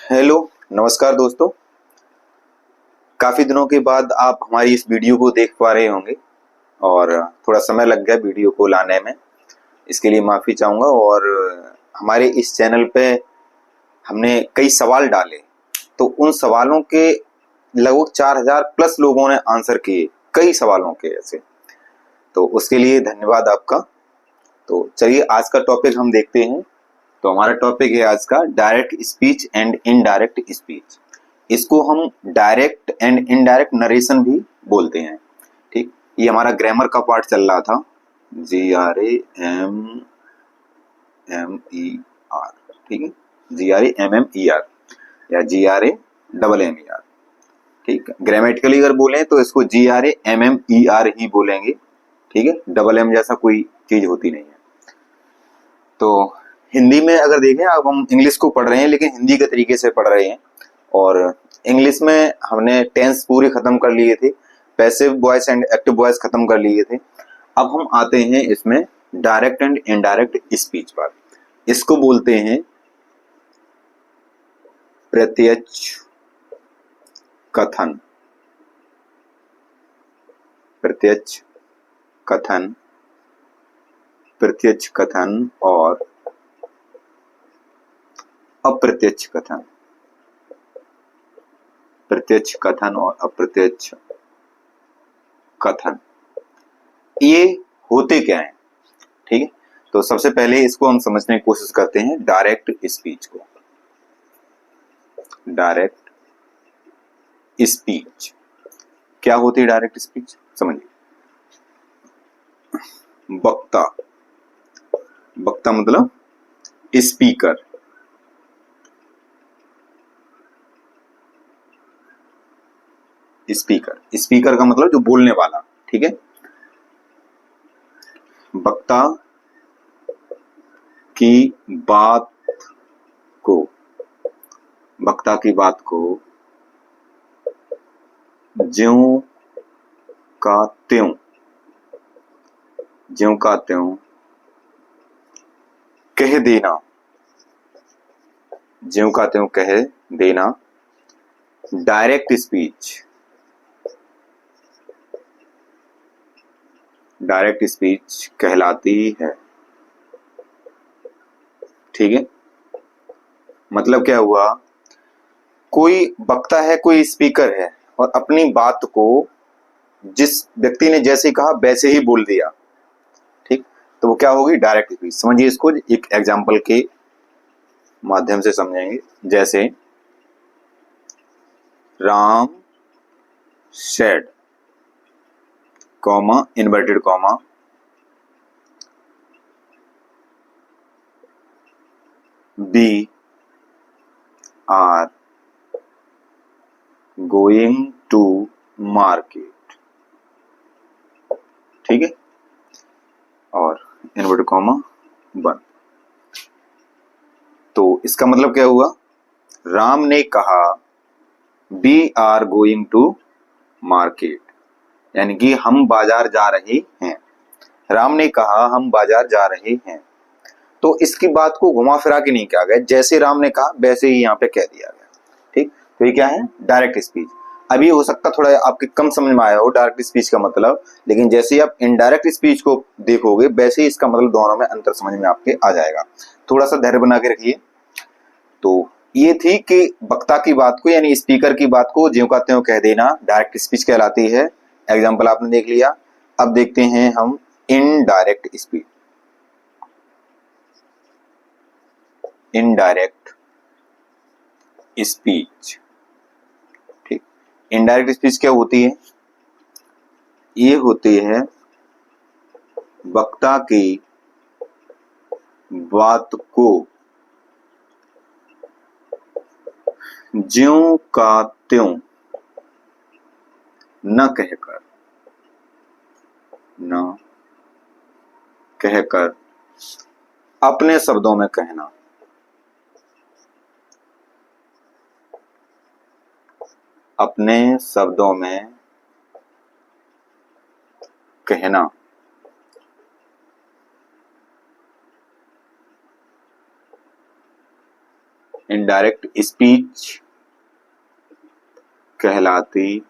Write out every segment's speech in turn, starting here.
Hello. नमस्कार दोस्तों। काफ़ी दिनों के बाद आप हमारी इस वीडियो को देख पा रहे होंगे और थोड़ा समय लग गया वीडियो को लाने में। इसके लिए माफ़ी चाहूँगा। और हमारे इस चैनल पे हमने कई सवाल डाले, तो उन सवालों के लगभग 4000 प्लस लोगों ने आंसर किए, कई सवालों के ऐसे। तो उसके लिए धन्यवाद आपका। तो चलिए आज का टॉपिक हम देखते हैं। तो हमारा टॉपिक है आज का direct speech and indirect speech. इसको हम डायरेक्ट एंड इनडायरेक्ट नरेशन भी बोलते हैं। ठीक, ये हमारा ग्रामर का पार्ट चल रहा था। GRAMMER, ठीक है, GRAMMER या GRAMMER। ठीक, ग्रामेटिकली अगर बोलें तो इसको GRAMMER ही बोलेंगे। ठीक है, डबल एम जैसा कोई चीज होती नहीं है। तो हिंदी में अगर देखें, अब हम इंग्लिश को पढ़ रहे हैं लेकिन हिंदी के तरीके से पढ़ रहे हैं। और इंग्लिश में हमने टेंस पूरे खत्म कर लिए थे, passive voice and active voice खत्म कर लिए थे। अब हम आते हैं इसमें डायरेक्ट एंड इनडायरेक्ट स्पीच पर। इसको बोलते हैं प्रत्यक्ष कथन। प्रत्यक्ष कथन, प्रत्यक्ष कथन और अप्रत्यक्ष कथन। प्रत्यक्ष कथन और अप्रत्यक्ष कथन, ये होते क्या है? ठीक है, तो सबसे पहले इसको हम समझने की कोशिश करते हैं डायरेक्ट स्पीच को। डायरेक्ट स्पीच क्या होती है? डायरेक्ट स्पीच समझिए। वक्ता, वक्ता मतलब स्पीकर। स्पीकर, स्पीकर का मतलब जो बोलने वाला। ठीक है, वक्ता की बात को, वक्ता की बात को ज्यों का त्यों, ज्यों का त्यों कह देना, ज्यों का त्यों कह देना डायरेक्ट स्पीच। डायरेक्ट स्पीच कहलाती है। ठीक है, मतलब क्या हुआ? कोई वक्ता है, कोई स्पीकर है और अपनी बात को जिस व्यक्ति ने जैसे कहा वैसे ही बोल दिया। ठीक, तो वो क्या होगी? Direct speech. समझिए इसको एक एग्जांपल के माध्यम से समझेंगे। जैसे Ram said, comma, inverted comma, we are going to market. ठीक है, और इन्वर्टेड कॉमा बंद। तो इसका मतलब क्या हुआ? राम ने कहा we are going to market, यानी कि हम बाजार जा रहे हैं। राम ने कहा हम बाजार जा रहे हैं। तो इसकी बात को घुमा फिरा के नहीं कहा गया, जैसे राम ने कहा वैसे ही यहाँ पे कह दिया गया। ठीक, तो ये क्या है? Direct speech. अभी हो सकता थोड़ा आपके कम समझ में आया हो डायरेक्ट स्पीच का मतलब, लेकिन जैसे ही आप इनडायरेक्ट स्पीच को देखोगे वैसे ही इसका मतलब दोनों में अंतर समझ में आपके आ जाएगा। थोड़ा सा धैर्य बना के रखिए। तो ये थी कि वक्ता की बात को यानी स्पीकर की बात को ज्यों का त्यों कह देना डायरेक्ट स्पीच कहलाती है। एग्जाम्पल आपने देख लिया। अब देखते हैं हम इनडायरेक्ट स्पीच। इनडायरेक्ट स्पीच, ठीक, इनडायरेक्ट स्पीच क्या होती है? ये होती है वक्ता की बात को ज्यों का त्यों न कहकर, न कहकर अपने शब्दों में कहना। अपने शब्दों में कहना। इनडायरेक्ट स्पीच कहलाती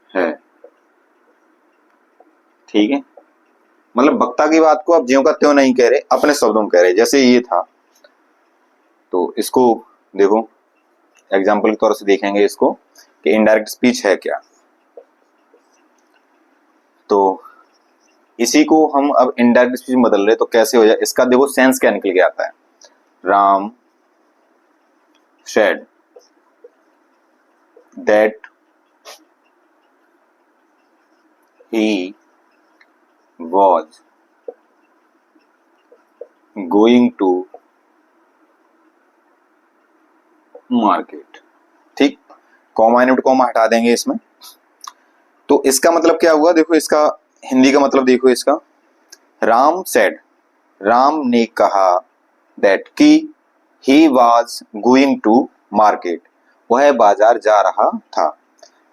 है। ठीक है, मतलब वक्ता की बात को आप ज्यों का त्यों नहीं कह रहे, अपने शब्दों में कह रहे। जैसे ये था, तो इसको देखो एग्जाम्पल के तौर से देखेंगे इसको कि इनडायरेक्ट स्पीच है क्या। तो इसी को हम अब इनडायरेक्ट स्पीच में बदल रहे, तो कैसे हो जाए, इसका देखो सेंस क्या निकल के आता है। Ram said that he was going to market। ठीक, कॉमा एंड कॉमा हटा देंगे इसमें। तो इसका मतलब क्या हुआ, देखो इसका हिंदी का मतलब देखो इसका। राम सेड, राम ने कहा, दैट कि he was going to market, वह बाजार जा रहा था।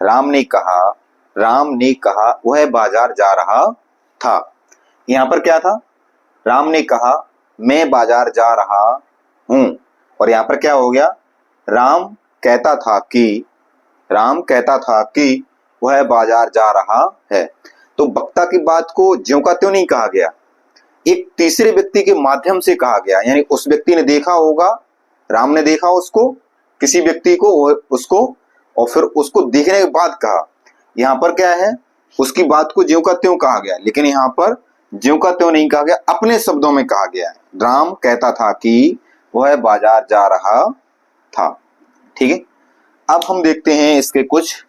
राम ने कहा, राम ने कहा वह बाजार जा रहा था। यहां पर क्या था, राम ने कहा मैं बाजार जा रहा हूं, और यहां पर क्या हो गया, राम कहता था कि, राम कहता था कि वह बाजार जा रहा है। तो वक्ता की बात को ज्यों का त्यों नहीं कहा गया, एक तीसरे व्यक्ति के माध्यम से कहा गया। यानी उस व्यक्ति ने देखा होगा, राम ने देखा उसको, किसी व्यक्ति को, उसको, और फिर उसको देखने के बाद कहा। यहां पर क्या है, उसकी बात को ज्यों का त्यों कहा गया, लेकिन यहां पर ज्यों का त्यों नहीं कहा गया, अपने शब्दों में कहा गया है। राम कहता था कि वह बाजार जा रहा था। ठीक है, अब हम देखते हैं इसके कुछ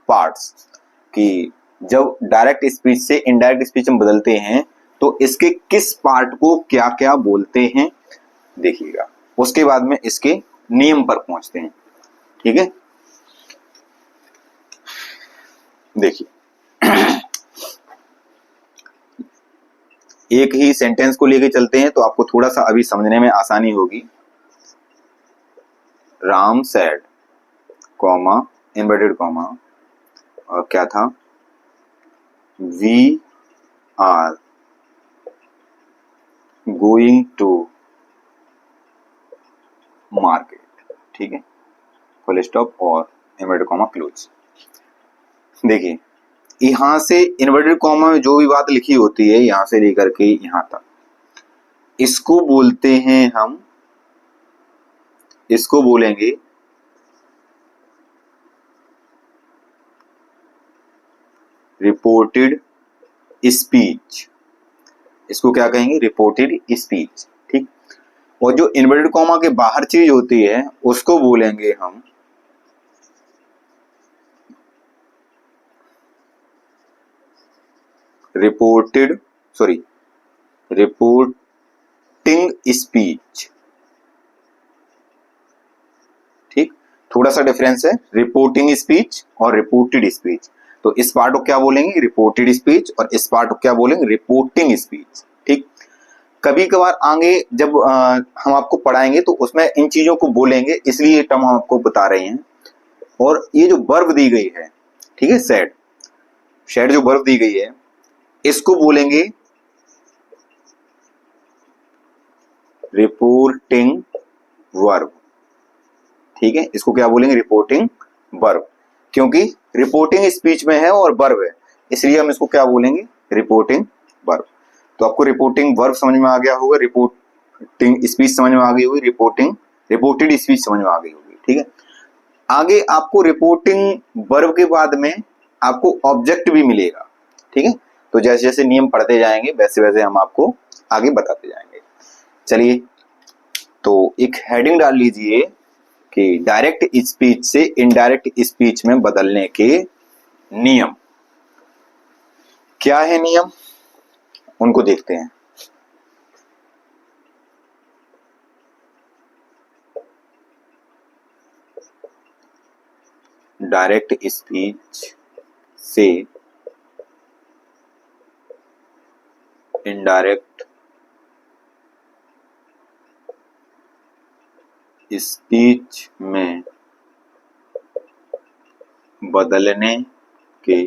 पार्ट्स कि जब डायरेक्ट स्पीच से इनडायरेक्ट स्पीच में बदलते हैं तो इसके किस पार्ट को क्या क्या बोलते हैं, देखिएगा। उसके बाद में इसके नियम पर पहुंचते हैं। ठीक है, देखिए एक ही सेंटेंस को लेके चलते हैं तो आपको थोड़ा सा अभी समझने में आसानी होगी। Ram said, comma, inverted comma, और क्या था, we are going to market. ठीक है, फुल स्टॉप और इन्वर्टेड कॉमा क्लोज। देखिए यहां से इन्वर्टेड कॉमा में जो भी बात लिखी होती है यहां से लेकर के यहां तक, इसको बोलते हैं हम, इसको बोलेंगे रिपोर्टेड स्पीच। इसको क्या कहेंगे, रिपोर्टेड स्पीच। ठीक, और जो इन्वर्टेड कॉमा के बाहर चीज होती है उसको बोलेंगे हम रिपोर्टेड, सॉरी, रिपोर्टिंग स्पीच। ठीक, थोड़ा सा डिफरेंस है, रिपोर्टिंग स्पीच और रिपोर्टेड स्पीच। तो इस पार्ट को क्या बोलेंगे, रिपोर्टेड स्पीच, और इस पार्ट को क्या बोलेंगे, रिपोर्टिंग स्पीच। ठीक, कभी कभार आगे जब हम आपको पढ़ाएंगे तो उसमें इन चीजों को बोलेंगे, इसलिए ये टर्म हम आपको बता रहे हैं। और ये जो वर्ब दी गई है, ठीक है, सेड, शेड जो वर्ब दी गई है, इसको बोलेंगे रिपोर्टिंग वर्ब। ठीक है, इसको क्या बोलेंगे, रिपोर्टिंग वर्ब, क्योंकि रिपोर्टिंग स्पीच में है और वर्ब है, इसलिए हम इसको क्या बोलेंगे, रिपोर्टिंग वर्ब। तो आपको रिपोर्टिंग वर्ब समझ में आ गया होगा, रिपोर्टिंग स्पीच समझ में आ गई होगी, रिपोर्टेड स्पीच समझ में आ गई होगी। ठीक है, आगे आपको रिपोर्टिंग वर्ब के बाद में आपको ऑब्जेक्ट भी मिलेगा। ठीक है, तो जैसे जैसे नियम पढ़ते जाएंगे वैसे वैसे हम आपको आगे बताते जाएंगे। चलिए, तो एक हेडिंग डाल लीजिए कि डायरेक्ट स्पीच से इनडायरेक्ट स्पीच में बदलने के नियम। क्या है नियम, उनको देखते हैं। डायरेक्ट स्पीच से इनडायरेक्ट स्पीच में बदलने के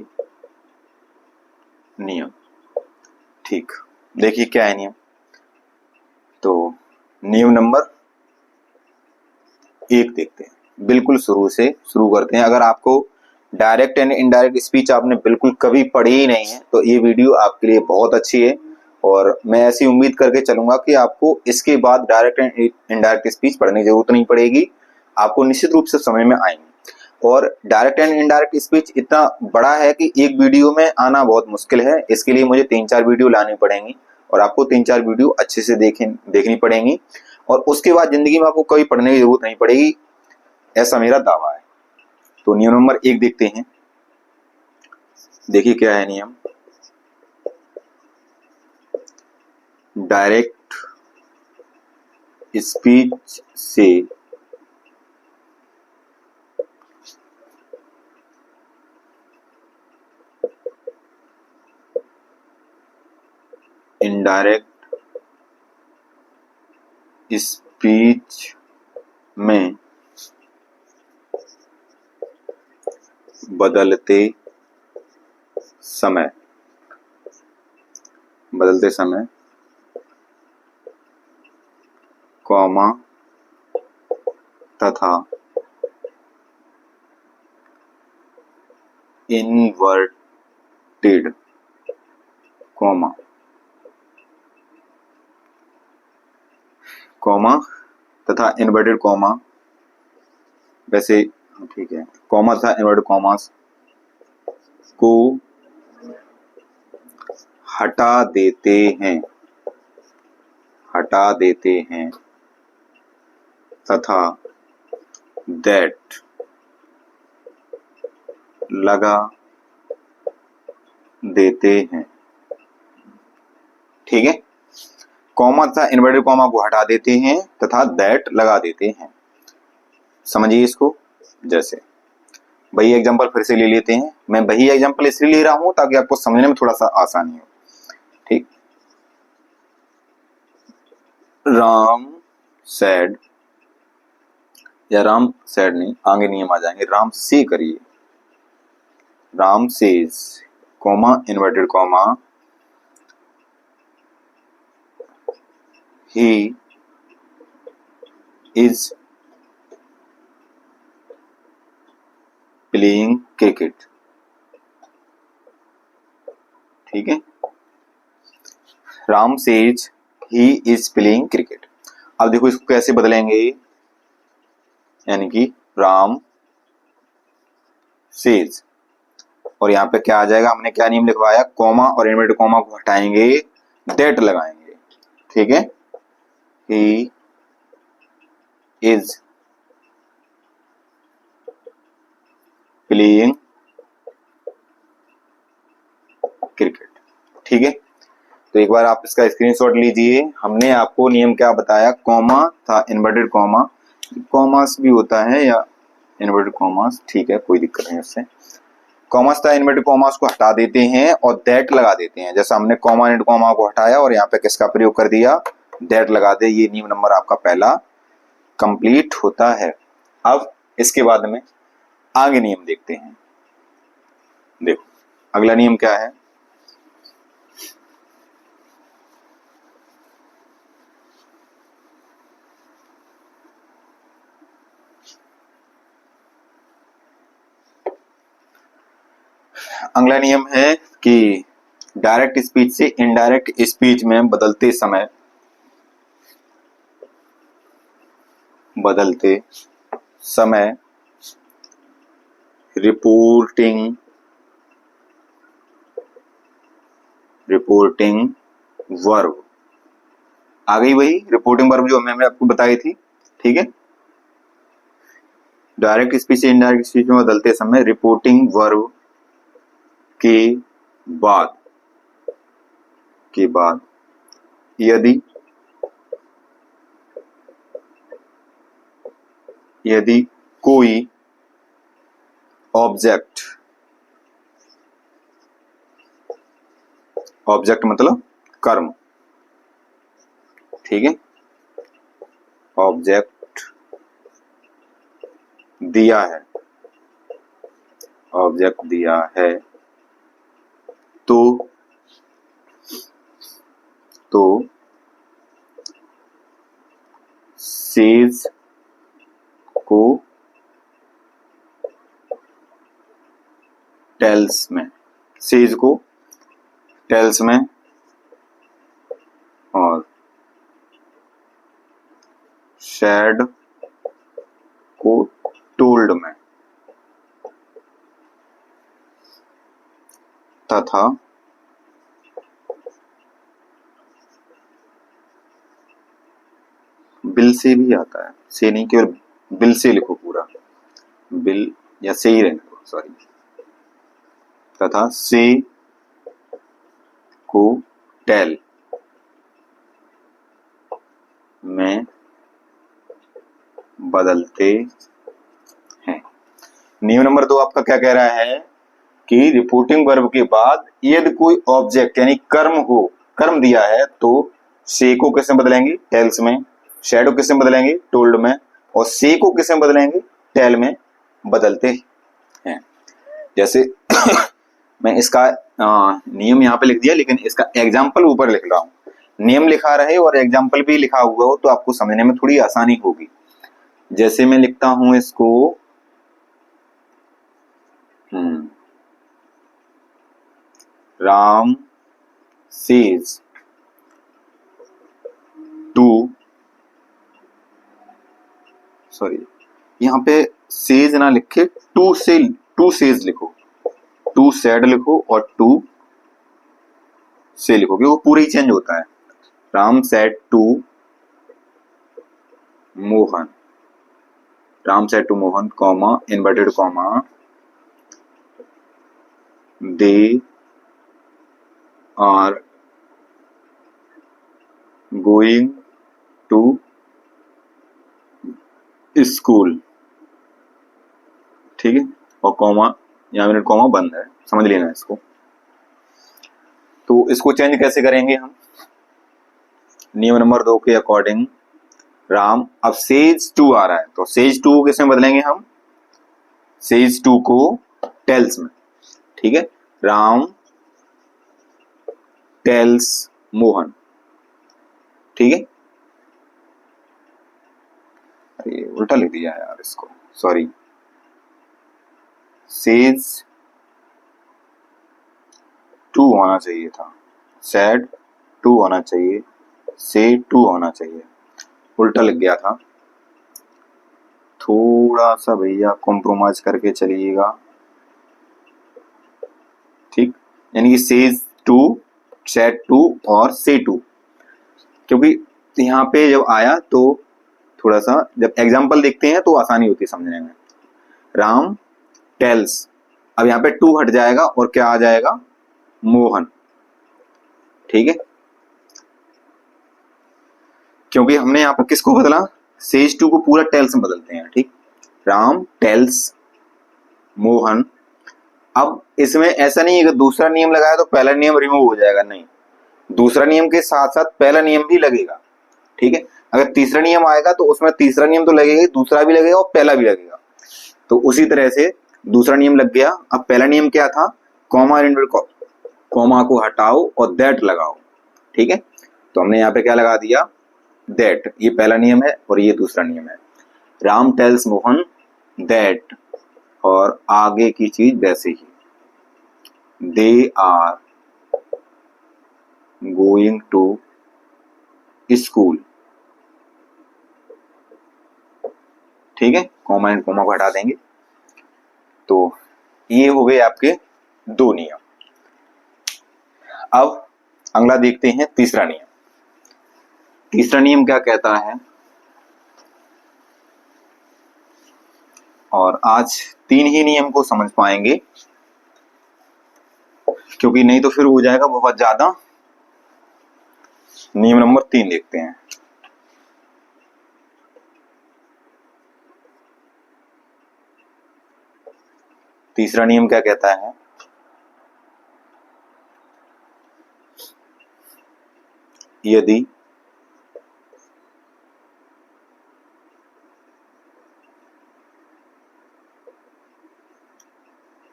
नियम। ठीक, देखिए क्या है नियम। तो नियम नंबर एक देखते हैं, बिल्कुल शुरू से शुरू करते हैं। अगर आपको डायरेक्ट एंड इनडायरेक्ट स्पीच आपने बिल्कुल कभी पढ़ी ही नहीं है तो ये वीडियो आपके लिए बहुत अच्छी है, और मैं ऐसी उम्मीद करके चलूंगा कि आपको इसके बाद डायरेक्ट एंड इनडायरेक्ट स्पीच पढ़ने की जरूरत नहीं पड़ेगी, आपको निश्चित रूप से समझ में आएंगे। और डायरेक्ट एंड इनडायरेक्ट स्पीच इतना बड़ा है कि एक वीडियो में आना बहुत मुश्किल है, इसके लिए मुझे 3-4 वीडियो लानी पड़ेंगी और आपको 3-4 वीडियो अच्छे से देखनी पड़ेंगी, और उसके बाद जिंदगी में आपको कभी पढ़ने की जरूरत नहीं पड़ेगी, ऐसा मेरा दावा है। तो नियम नंबर 1 देखते हैं। देखिए क्या है नियम। डायरेक्ट स्पीच से इनडायरेक्ट स्पीच में बदलते समय कॉमा तथा इनवर्टेड कॉमा तथा इनवर्टेड कॉमा, वैसे ठीक है, कॉमा तथा इनवर्टेड कॉमास को हटा देते हैं तथा दैट लगा देते हैं। ठीक है, कॉमा तथा इनवर्टेड कॉमा को हटा देते हैं तथा दैट लगा देते हैं। समझिए इसको। जैसे वही एग्जांपल फिर से ले लेते हैं। मैं वही एग्जांपल इसलिए ले रहा हूं ताकि आपको समझने में थोड़ा सा आसानी हो। ठीक, राम सैड, या राम सैड नहीं, आगे नियम आ जाएंगे, राम से करिए, Ram says comma inverted comma he is playing cricket। ठीक है, Ram says he is playing cricket। अब देखो इसको कैसे बदलेंगे, यानी कि राम सेज, और यहाँ पे क्या आ जाएगा, हमने क्या नियम लिखवाया, कॉमा और इनवर्टेड कॉमा को हटाएंगे, दैट लगाएंगे। ठीक है, he is playing cricket। ठीक है, तो एक बार आप इसका स्क्रीनशॉट लीजिए। हमने आपको नियम क्या बताया, कॉमा था इन्वर्टेड कॉमा, कॉमास भी होता है या इन्वर्टेड कॉमास, ठीक है कोई दिक्कत नहीं उससे। कॉमास था इन्वर्टेड कॉमास को हटा देते हैं और दैट लगा देते हैं। जैसा हमने कॉमा एंड कॉमा को हटाया और यहाँ पे किसका प्रयोग कर दिया, दैट लगा दे। ये नियम नंबर आपका पहला कंप्लीट होता है। अब इसके बाद में आगे नियम देखते हैं। देखो अगला नियम क्या है, अगला नियम है कि डायरेक्ट स्पीच से इनडायरेक्ट स्पीच में बदलते समय रिपोर्टिंग वर्ब आ गई, वही रिपोर्टिंग वर्ब जो मैंने आपको बताई थी। ठीक है, डायरेक्ट स्पीच से इनडायरेक्ट स्पीच में बदलते समय रिपोर्टिंग वर्ब के बाद यदि कोई ऑब्जेक्ट मतलब कर्म, ठीक है, ऑब्जेक्ट दिया है तो सेज को टेल्स में, सेज को टेल्स में और शैड को टोल्ड में तथा बिल से भी आता है, से नहीं, केवल बिल से लिखो पूरा, बिल या से ही रहने दो, सॉरी, तथा से को टेल में बदलते हैं। नियम नंबर 2 आपका क्या कह रहा है कि रिपोर्टिंग वर्ब के बाद यदि कोई ऑब्जेक्ट यानी कर्म हो, कर्म दिया है, तो से को किसमें बदलेंगे, टेल्स में, शैडो किसमें बदलेंगे, टोल्ड में, और से को किसमें बदलेंगे, टेल में बदलते हैं। जैसे मैं इसका नियम यहाँ पे लिख दिया, लेकिन इसका एग्जाम्पल ऊपर लिख रहा हूँ। नियम लिखा रहे और एग्जाम्पल भी लिखा हुआ हो तो आपको समझने में थोड़ी आसानी होगी। जैसे मैं लिखता हूं इसको, राम सेज टू, सॉरी यहाँ पे सेज ना लिखे, टू सेज लिखो, टू सेड लिखो और टू से लिखो, क्योंकि वो पूरा ही चेंज होता है। Ram said to Mohan, Ram said to Mohan, comma, inverted comma, they are going to school, ठीक है, और कॉमा, यहाँ मिनट कॉमा बंद है, समझ लेना इसको। तो इसको चेंज कैसे करेंगे हम, नियम नंबर 2 के अकॉर्डिंग, राम, अब सेज टू आ रहा है तो सेज टू को किसमें बदलेंगे हम, सेज टू को टेल्स में, ठीक है, राम टेल्स मोहन, ठीक है, अरे उल्टा लिख दिया यार इसको, सॉरी, सेज टू होना चाहिए था, सैड टू होना चाहिए, से टू होना चाहिए, उल्टा लिख गया था। थोड़ा सा भैया कॉम्प्रोमाइज करके चलिएगा, ठीक, यानी कि सेज टू, सैड टू और से टू, क्योंकि यहाँ पे जब आया तो थोड़ा सा जब एग्जाम्पल देखते हैं तो आसानी होती है समझने में। राम टेल्स, अब यहाँ पे टू हट जाएगा और क्या आ जाएगा, मोहन, ठीक है, क्योंकि हमने यहाँ पर किसको बदला, सेज टू को पूरा टेल्स में बदलते हैं, ठीक, राम टेल्स मोहन। अब इसमें ऐसा नहीं है कि दूसरा नियम लगाया तो पहला नियम रिमूव हो जाएगा, नहीं, दूसरा नियम के साथ साथ पहला नियम भी लगेगा, ठीक है, अगर तीसरा नियम आएगा तो उसमें तीसरा नियम तो लगेगा, दूसरा भी लगेगा और पहला भी लगेगा। तो उसी तरह से दूसरा नियम लग गया। अब पहला नियम क्या था, कॉमा, कॉमा को हटाओ और दैट लगाओ, ठीक है, तो हमने यहाँ पे क्या लगा दिया, दैट, ये पहला नियम है और ये दूसरा नियम है। राम टेल्स मोहन दैट, और आगे की चीज वैसे ही, they are going to school, ठीक है, कॉमा एंड कॉमा को हटा देंगे। तो ये हो गए आपके 2 नियम। अब अगला देखते हैं तीसरा नियम। तीसरा नियम क्या कहता है, और आज 3 ही नियम को समझ पाएंगे, क्योंकि नहीं तो फिर हो जाएगा बहुत ज्यादा। नियम नंबर 3 देखते हैं। तीसरा नियम क्या कहता है, यदि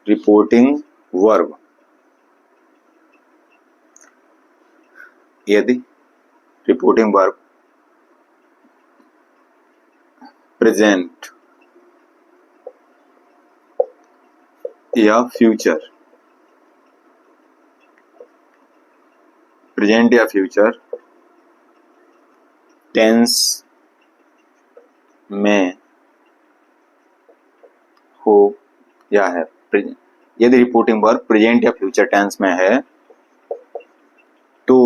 रिपोर्टिंग वर्ब, यदि रिपोर्टिंग वर्ब प्रेजेंट या फ्यूचर, प्रेजेंट या फ्यूचर टेंस में हो या है। यदि रिपोर्टिंग वर्ब प्रेजेंट या फ्यूचर टेंस में है तो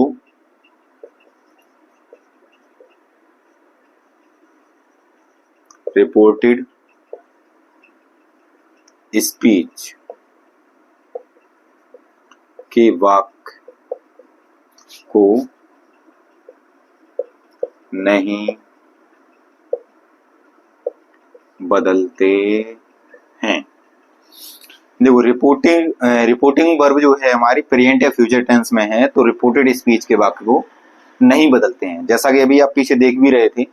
रिपोर्टेड स्पीच के वाक्य को नहीं बदलते हैं। देखो रिपोर्टिंग वर्ब जो है हमारी प्रेजेंट या फ्यूचर टेंस में है तो रिपोर्टेड स्पीच के वाक्य को नहीं बदलते हैं, जैसा कि अभी आप पीछे देख भी रहे थे।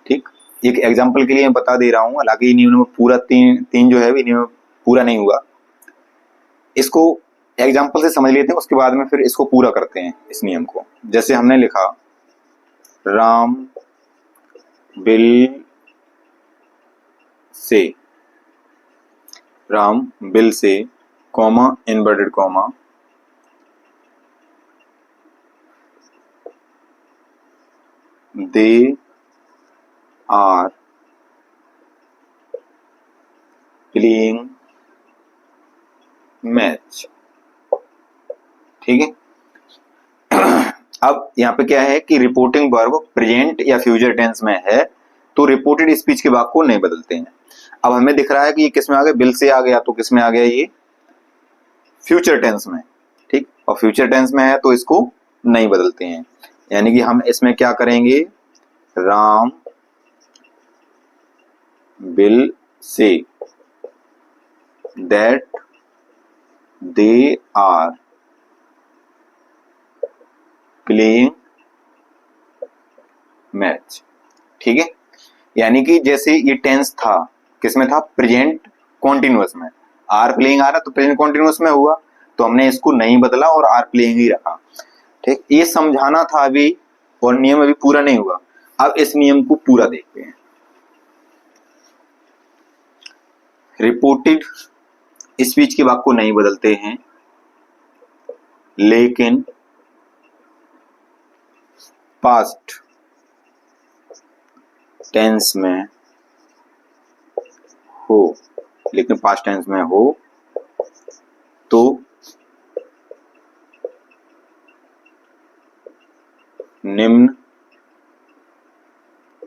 ठीक, एक एग्जांपल के लिए मैं बता दे रहा हूं, हालांकि इन्हीं में पूरा तीन जो है इन्हीं में पूरा नहीं हुआ। इसको एग्जांपल से समझ लेते हैं, उसके बाद में फिर इसको पूरा करते हैं इस नियम को। जैसे हमने लिखा Ram will say, Ram will say comma inverted comma they are playing match. ठीक है, अब यहाँ पे क्या है कि रिपोर्टिंग वर्ब प्रेजेंट या फ्यूचर टेंस में है तो रिपोर्टेड स्पीच के वाक्य को नहीं बदलते हैं। अब हमें दिख रहा है कि ये किस में आ गया, बिल से आ गया, तो किस में आ गया, ये फ्यूचर टेंस में। ठीक, और फ्यूचर टेंस में है तो इसको नहीं बदलते हैं, यानी कि हम इसमें क्या करेंगे, Ram will say that they are playing match. ठीक है, यानी कि जैसे ये टेंस था किसमें था, प्रेजेंट कॉन्टिन्यूअस में, आर प्लेइंग आ रहा तो प्रेजेंट कॉन्टिन्यूअस में हुआ, तो हमने इसको नहीं बदला और आर प्लेइंग ही रखा। ठीक, ये समझाना था अभी और नियम अभी पूरा नहीं हुआ। अब इस नियम को पूरा देखते हैं। रिपोर्टेड स्पीच के वाक्य को नहीं बदलते हैं, लेकिन पास्ट टेंस में हो, लेकिन पास्ट टेंस में हो तो निम्न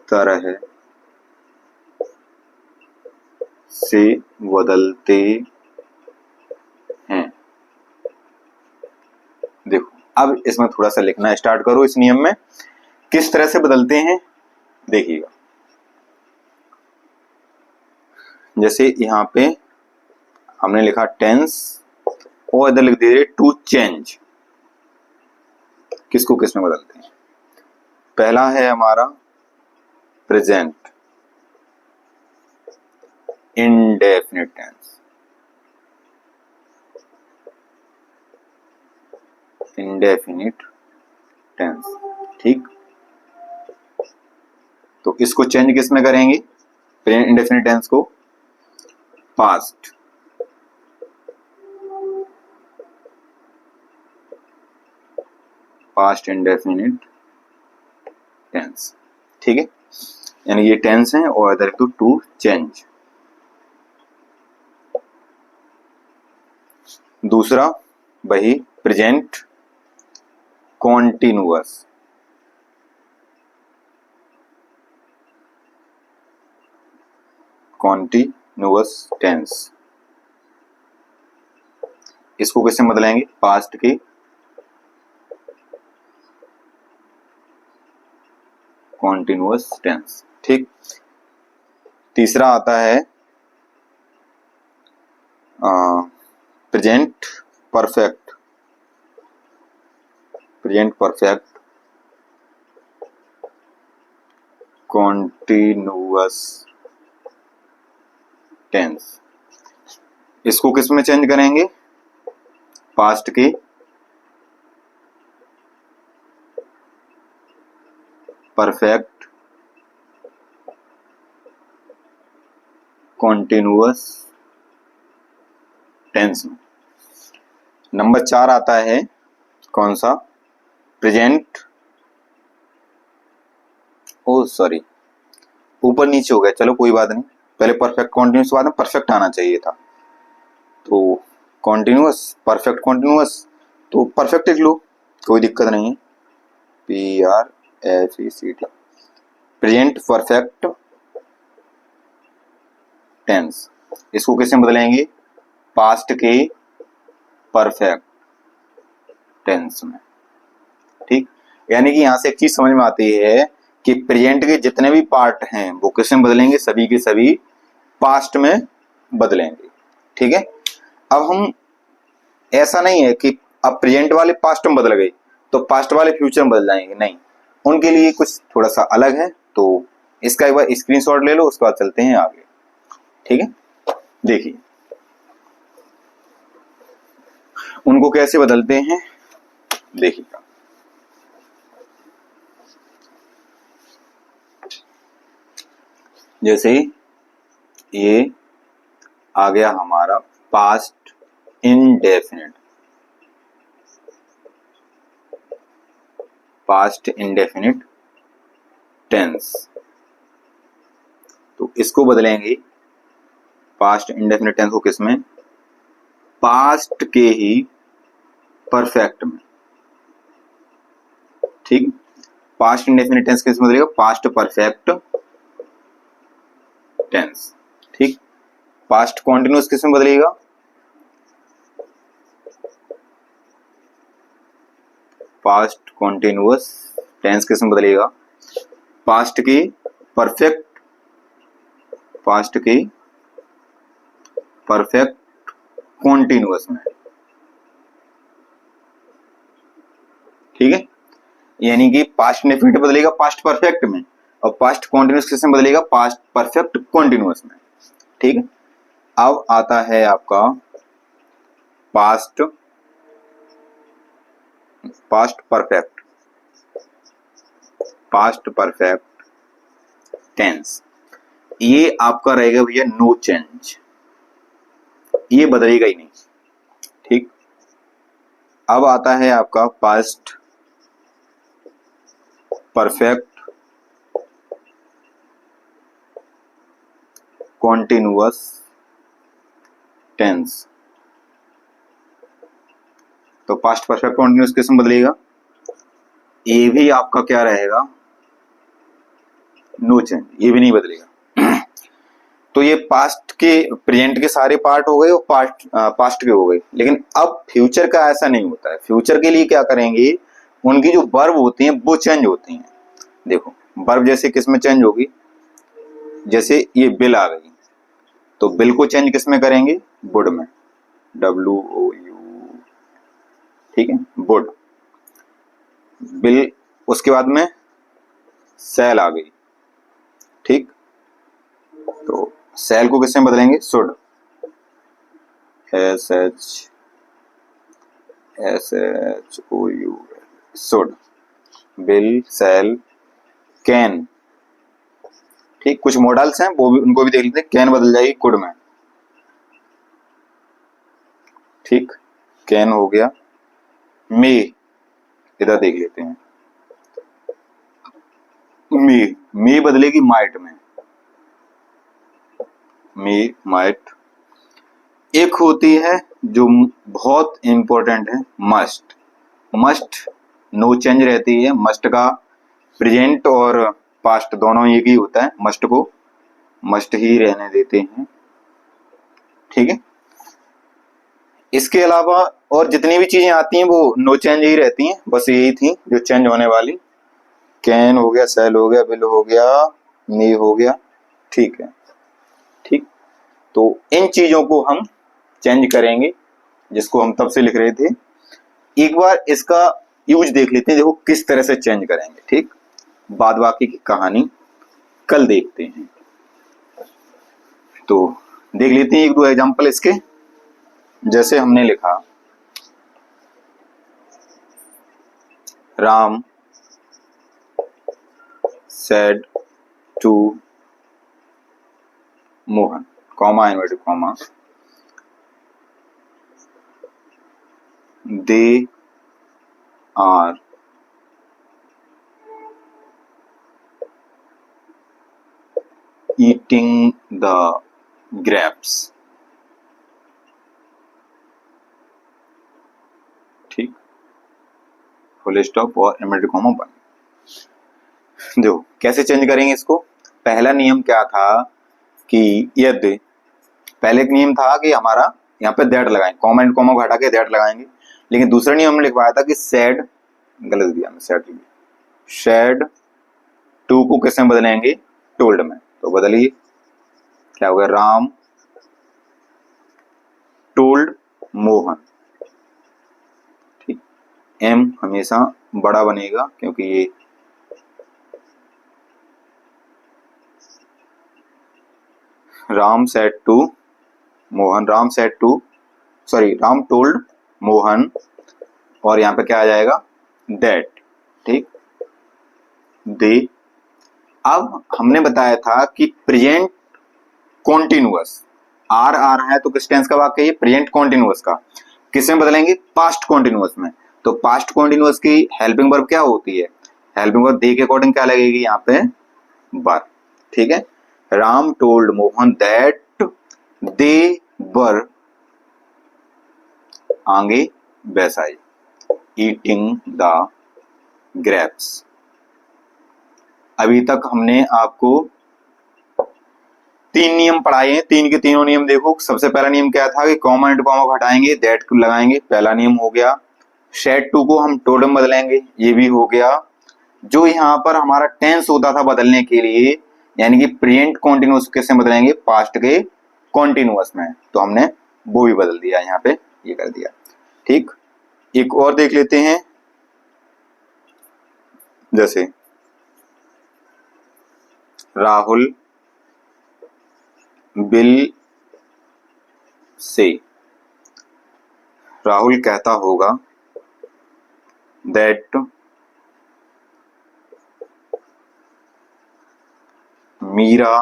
तरह से बदलते हैं। देखो, अब इसमें थोड़ा सा लिखना स्टार्ट करो। इस नियम में किस तरह से बदलते हैं देखिएगा। जैसे यहाँ पे हमने लिखा टेंस और इधर लिख दीजिए टू चेंज, किसको किस में बदलते हैं। पहला है हमारा present indefinite tense, indefinite tense. ठीक, तो इसको चेंज किस में करेंगे, प्रेजेंट इंडेफिनिट टेंस को पास्ट पास्ट इंडेफिनिट टेंस। ठीक है, यानी ये टेंस है और इधर तो टू चेंज। दूसरा वही प्रेजेंट कॉन्टिन्यूअस, कॉन्टिन्यूअस टेंस, इसको किससे बदलेंगे, पास्ट के कॉन्टिन्यूअस टेंस। ठीक, तीसरा आता है present perfect, present perfect continuous tense. इसको किस में चेंज करेंगे, पास्ट के परफेक्ट कॉन्टिन्यूअस टेंस में। नंबर 4 आता है कौन सा, प्रेजेंट, ओ सॉरी ऊपर नीचे हो गया, चलो कोई बात नहीं, पहले परफेक्ट कॉन्टिन्यूस बाद में परफेक्ट आना चाहिए था, तो कॉन्टिन्यूस परफेक्ट कॉन्टिन्यूस, तो परफेक्ट लिख लो, कोई दिक्कत नहीं है, PRFECT, प्रेजेंट परफेक्ट टेंस। इसको कैसे बदलेंगे, पास्ट के परफेक्ट टेंस में। ठीक, यानी कि यहां से एक चीज समझ में आती है कि प्रेजेंट के जितने भी पार्ट हैं वो किस में बदलेंगे, सभी के सभी पास्ट में बदलेंगे। ठीक है, अब हम ऐसा नहीं है कि अब प्रेजेंट वाले पास्ट में बदल गए तो पास्ट वाले फ्यूचर में बदल जाएंगे, नहीं, उनके लिए कुछ थोड़ा सा अलग है। तो इसका एक बार स्क्रीनशॉट ले लो, उसके बाद चलते हैं आगे। ठीक है, देखिए उनको कैसे बदलते हैं, देखिएगा। जैसे ये आ गया हमारा past indefinite, past indefinite tense, तो इसको बदलेंगे पास्ट इंडेफिनिट टेंस को किसमें, पास्ट के ही परफेक्ट में। ठीक, पास्ट इंडेफिनिट टेंस किसमें बदलेगा, पास्ट परफेक्ट टेंस। ठीक, पास्ट कॉन्टिन्यूस किसमें बदलेगा, पास्ट कॉन्टिन्यूस टेंस किसमें बदलेगा, पास्ट के परफेक्ट, पास्ट के परफेक्ट कॉन्टिन्यूस में। ठीक है, यानी कि पास्ट इंडेफिनिट बदलेगा पास्ट परफेक्ट में और पास्ट कॉन्टिन्यूस किसमें बदलेगा, पास्ट परफेक्ट कॉन्टिन्यूस में। ठीक है, अब आता है आपका past, past perfect, past perfect tense. ये आपका रहेगा भैया नो चेंज, ये बदलेगा ही नहीं। ठीक, अब आता है आपका पास्ट परफेक्ट कॉन्टिन्यूअस टेंस। तो पास्ट परफेक्ट कॉन्टिन्यूअस किसमें बदलेगा, ये भी आपका क्या रहेगा, नो चेंज, ये भी नहीं बदलेगा। तो ये पास्ट के प्रेजेंट के सारे पार्ट हो गए और पास्ट के हो गए, लेकिन अब फ्यूचर का ऐसा नहीं होता है। फ्यूचर के लिए क्या करेंगे, उनकी जो वर्ब होती हैं वो चेंज होती हैं। देखो वर्ब जैसे किस में चेंज होगी, जैसे ये बिल आ गई तो बिल को चेंज किस में करेंगे, वुड में, WOU। ठीक है, वुड, बिल, उसके बाद में सेल आ गई। ठीक, तो सेल को किसमें बदलेंगे, should, SHOUL, should, will, shall, can. ठीक, कुछ मॉडल्स हैं वो भी, उनको भी देख लेते हैं। कैन बदल जाएगी कुड में। ठीक, कैन हो गया, मे, इधर देख लेते हैं, मे बदलेगी माइट में, मे माइट। एक होती है जो बहुत इंपॉर्टेंट है, मस्ट, मस्ट नो चेंज रहती है। मस्ट का प्रेजेंट और पास्ट दोनों एक ही होता है, मस्ट को मस्ट ही रहने देते हैं। ठीक है, इसके अलावा और जितनी भी चीजें आती हैं वो नो चेंज ही रहती हैं, बस यही थी जो चेंज होने वाली। कैन हो गया, सेल हो गया, बिल हो गया, मे हो गया। ठीक है, ठीक, तो इन चीजों को हम चेंज करेंगे जिसको हम तब से लिख रहे थे। एक बार इसका यूज देख लेते हैं, देखो किस तरह से चेंज करेंगे। ठीक, बाद बाकी की कहानी कल देखते हैं। तो देख लेते हैं एक दो एग्जांपल इसके। जैसे हमने लिखा, Ram said to Mohan, comma inverted comma, they are eating the grapes। ठीक, फुल स्टॉप और इनवर्टेड कॉमा बंद। जो कैसे चेंज करेंगे इसको, पहला नियम क्या था कि यदि पहले एक नियम था कि हमारा यहाँ पे दैट लगाएंगे, कॉमा एंड कॉमा को हटा के दैट लगाएंगे, लेकिन दूसरा नियम हमने लिखवाया था कि सेड, गलत दिया मैं, शेड टू को किसमें बदलेंगे, टोल्ड में। तो बदलिए, क्या होगा, राम टोल्ड मोहन। ठीक, एम हमेशा बड़ा बनेगा क्योंकि ये Ram said to Mohan, Ram told Mohan, और यहाँ पे क्या आ जाएगा, दैट। ठीक, दे। अब हमने बताया था कि प्रेजेंट कॉन्टिन्यूअस, आर आ रहा है तो किस टेंस का वाक्य है, प्रेजेंट कॉन्टिन्यूअस का, किसमें बदलेंगे, पास्ट कॉन्टिन्यूअस में। तो पास्ट कॉन्टिन्यूअस की हेल्पिंग वर्ब क्या होती है, हेल्पिंग वर्ब दे के अकॉर्डिंग क्या लगेगी यहाँ पे, वर। ठीक है, Ram told Mohan that they were, आगे वैसाई, ईटिंग द ग्रेप्स। अभी तक हमने आपको 3 नियम पढ़ाए हैं, 3 के तीनों नियम देखो। सबसे पहला नियम क्या था कि कॉमा एंड कॉमा को हटाएंगे, दैट लगाएंगे, पहला नियम हो गया। शेड टू को हम टोल्ड में बदलेंगे, ये भी हो गया। जो यहाँ पर हमारा टेंस होता था बदलने के लिए, यानी कि प्रेजेंट कॉन्टिन्यूअस किससे बदलेंगे, पास्ट के कॉन्टिन्यूअस में, तो हमने वो भी बदल दिया, यहाँ पे ये कर दिया। ठीक, एक और देख लेते हैं, जैसे राहुल बिल से, राहुल कहता होगा that Meera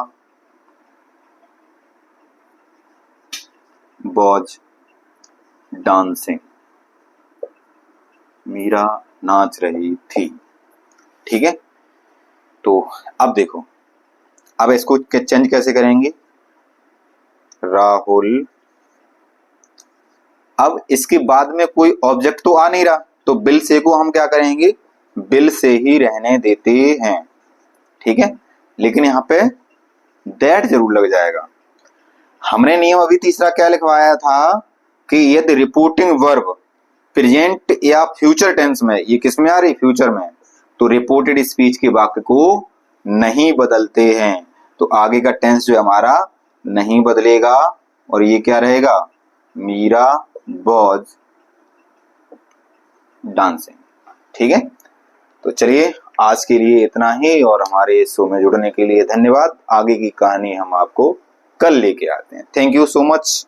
was dancing, Meera नाच रही थी। ठीक है, तो अब देखो, अब इसको चेंज कैसे करेंगे, राहुल, अब इसके बाद में कोई ऑब्जेक्ट तो आ नहीं रहा, तो बिल से को हम क्या करेंगे, बिल से ही रहने देते हैं। ठीक है, लेकिन यहाँ पे दैट जरूर लग जाएगा। हमने नियम अभी तीसरा क्या लिखवाया था कि यदि रिपोर्टिंग वर्ब प्रेजेंट या फ्यूचर टेंस में, ये किस में आ रही, फ्यूचर में, तो रिपोर्टेड स्पीच के वाक्य को नहीं बदलते हैं, तो आगे का टेंस जो हमारा नहीं बदलेगा, और ये क्या रहेगा, मीरा वॉज डांसिंग। ठीक है, तो चलिए आज के लिए इतना ही, और हमारे शो में जुड़ने के लिए धन्यवाद। आगे की कहानी हम आपको कल लेके आते हैं। Thank you so much.